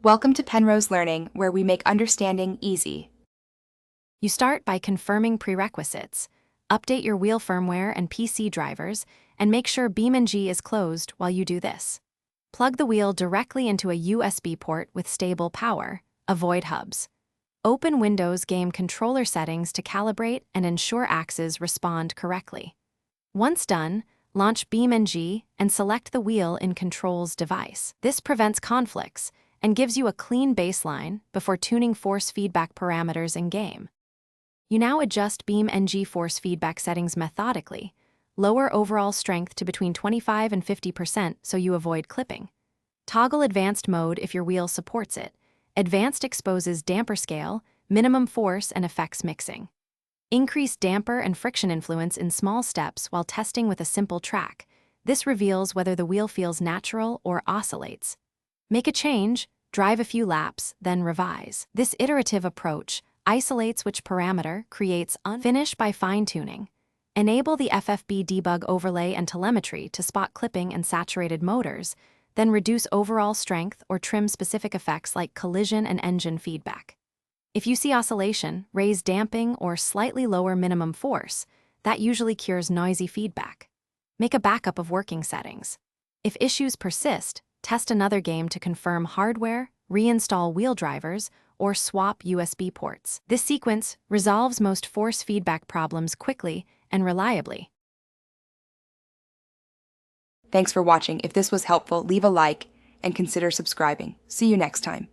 Welcome to Penrose Learning, where we make understanding easy. You start by confirming prerequisites, update your wheel firmware and PC drivers, and make sure BeamNG is closed while you do this. Plug the wheel directly into a USB port with stable power. Avoid hubs. Open Windows Game Controller settings to calibrate and ensure axes respond correctly. Once done, launch BeamNG and select the wheel in Controls device. This prevents conflicts and gives you a clean baseline before tuning force feedback parameters in-game. You now adjust BeamNG force feedback settings methodically, lower overall strength to between 25 and 50% so you avoid clipping. Toggle Advanced mode if your wheel supports it. Advanced exposes damper scale, minimum force, and effects mixing. Increase damper and friction influence in small steps while testing with a simple track. This reveals whether the wheel feels natural or oscillates. Make a change, drive a few laps, then revise. This iterative approach isolates which parameter creates finish by fine-tuning. Enable the FFB debug overlay and telemetry to spot clipping and saturated motors, then reduce overall strength or trim specific effects like collision and engine feedback. If you see oscillation, raise damping or slightly lower minimum force. That usually cures noisy feedback. Make a backup of working settings. If issues persist, test another game to confirm hardware, reinstall wheel drivers, or swap USB ports. This sequence resolves most force feedback problems quickly and reliably. Thanks for watching. If this was helpful, leave a like and consider subscribing. See you next time.